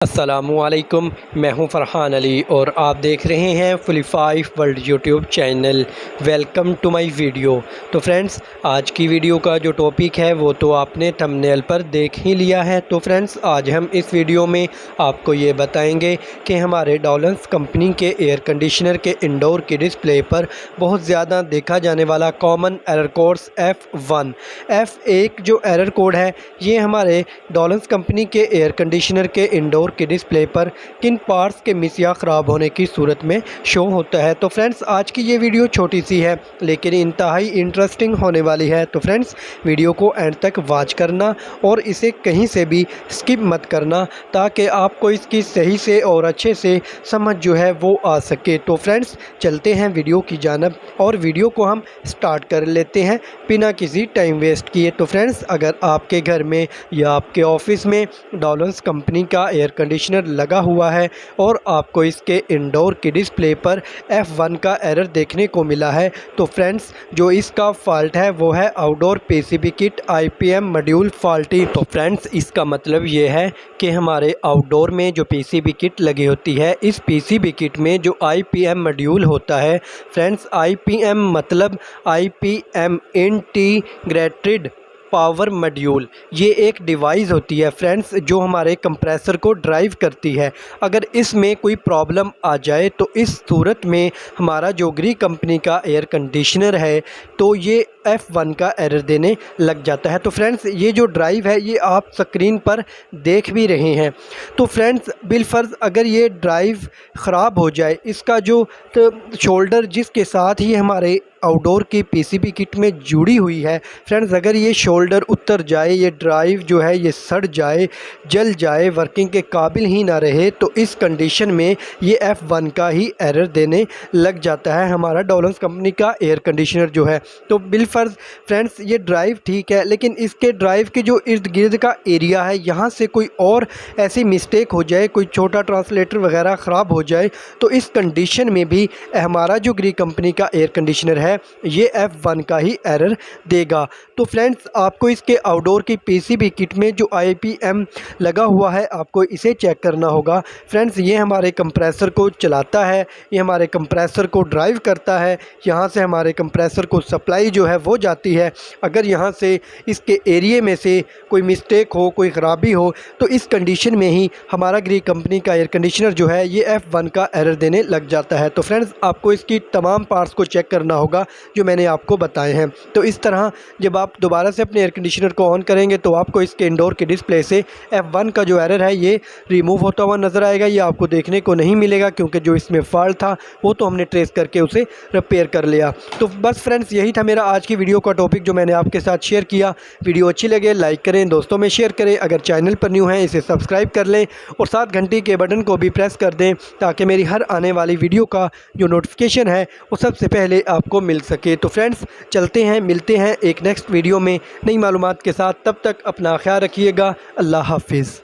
अस्सलामुअलैकुम, मैं हूं फ़रहान अली और आप देख रहे हैं फुली5 world YouTube channel. Welcome to my video. तो फ्रेंड्स, आज की वीडियो का जो टॉपिक है वो तो आपने थंबनेल पर देख ही लिया है। तो फ्रेंड्स, आज हम इस वीडियो में आपको ये बताएंगे कि हमारे डॉलन्स कंपनी के एयर कंडीशनर के इंडोर के डिस्प्ले पर बहुत ज़्यादा देखा जाने वाला कॉमन एरर कोड्स F1 जो एरर कोड है, ये हमारे डॉलन्स कंपनी के एयर कंडीशनर के इंडोर के डिस्प्ले पर किन पार्ट्स के मिस या ख़राब होने की सूरत में शो होता है। तो फ्रेंड्स, आज की ये वीडियो छोटी सी है लेकिन इंतहाई इंटरेस्टिंग होने वाली है। तो फ्रेंड्स, वीडियो को एंड तक वॉच करना और इसे कहीं से भी स्किप मत करना ताकि आपको इसकी सही से और अच्छे से समझ जो है वो आ सके। तो फ्रेंड्स, चलते हैं वीडियो की जानब और वीडियो को हम स्टार्ट कर लेते हैं बिना किसी टाइम वेस्ट किए। तो फ्रेंड्स, अगर आपके घर में या आपके ऑफिस में डॉलन्स कंपनी का एयर कंडीशनर लगा हुआ है और आपको इसके इंडोर की डिस्प्ले पर F1 का एरर देखने को मिला है, तो फ्रेंड्स, जो इसका फॉल्ट है वो है outdoor PCB kit IPM module faulty. तो फ्रेंड्स, इसका मतलब ये है कि हमारे आउटडोर में जो पीसीबी किट लगी होती है, इस पीसीबी किट में जो IPM मॉड्यूल होता है, फ्रेंड्स, IPM मतलब IPM इंटीग्रेटेड पावर मॉड्यूल, ये एक डिवाइस होती है फ्रेंड्स जो हमारे कंप्रेसर को ड्राइव करती है। अगर इसमें कोई प्रॉब्लम आ जाए तो इस सूरत में हमारा जो ग्री कंपनी का एयर कंडीशनर है तो ये F1 का एरर देने लग जाता है। तो फ्रेंड्स, ये जो ड्राइव है ये आप स्क्रीन पर देख भी रहे हैं। तो फ्रेंड्स, बिलफर्ज अगर ये ड्राइव ख़राब हो जाए, इसका जो शोल्डर जिसके साथ ही हमारे आउटडोर की पीसीबी किट में जुड़ी हुई है, फ्रेंड्स, अगर ये शोल्डर उतर जाए, ये ड्राइव जो है ये सड़ जाए, जल जाए, वर्किंग के काबिल ही ना रहे, तो इस कंडीशन में ये F1 का ही एरर देने लग जाता है हमारा डॉलन्स कंपनी का एयर कंडीशनर जो है। तो बिलफर्ज फ्रेंड्स, ये ड्राइव ठीक है लेकिन इसके ड्राइव के जो इर्द गिर्द का एरिया है, यहाँ से कोई और ऐसी मिस्टेक हो जाए, कोई छोटा ट्रांसलेटर वगैरह ख़राब हो जाए, तो इस कंडीशन में भी हमारा जो ग्री कंपनी का एयर कंडीशनर है ये F1 का ही एरर देगा। तो फ्रेंड्स, आपको इसके आउटडोर की पीसीबी किट में जो IPM लगा हुआ है, आपको इसे चेक करना होगा। फ्रेंड्स, ये हमारे कंप्रेसर को चलाता है, ये हमारे कंप्रेसर को ड्राइव करता है, यहाँ से हमारे कंप्रेसर को सप्लाई जो है वो जाती है। अगर यहाँ से इसके एरिए में से कोई मिस्टेक हो, कोई ख़राबी हो, तो इस कंडीशन में ही हमारा ग्री कंपनी का एयर कंडीशनर जो है ये F1 का एरर देने लग जाता है। तो फ्रेंड्स, आपको इसकी तमाम पार्ट्स को चेक करना होगा जो मैंने आपको बताए हैं। तो इस तरह जब आप दोबारा से अपने एयर कंडीशनर को ऑन करेंगे तो आपको इसके इंडोर के डिस्प्ले से F1 का जो एरर है ये रिमूव होता हुआ नज़र आएगा। ये आपको देखने को नहीं मिलेगा क्योंकि जो इसमें फॉल्ट था वो तो हमने ट्रेस करके उसे रिपेयर कर लिया। तो बस फ्रेंड्स, यही था मेरा आज की वीडियो का टॉपिक जो मैंने आपके साथ शेयर किया। वीडियो अच्छी लगे लाइक करें, दोस्तों में शेयर करें, अगर चैनल पर न्यू हैं इसे सब्सक्राइब कर लें और साथ घंटी के बटन को भी प्रेस कर दें ताकि मेरी हर आने वाली वीडियो का जो नोटिफिकेशन है वो सबसे पहले आपको मिल सके। तो फ्रेंड्स, चलते हैं, मिलते हैं एक नेक्स्ट वीडियो में नई मालूमात के साथ। तब तक अपना ख्याल रखिएगा। अल्लाह हाफिज़।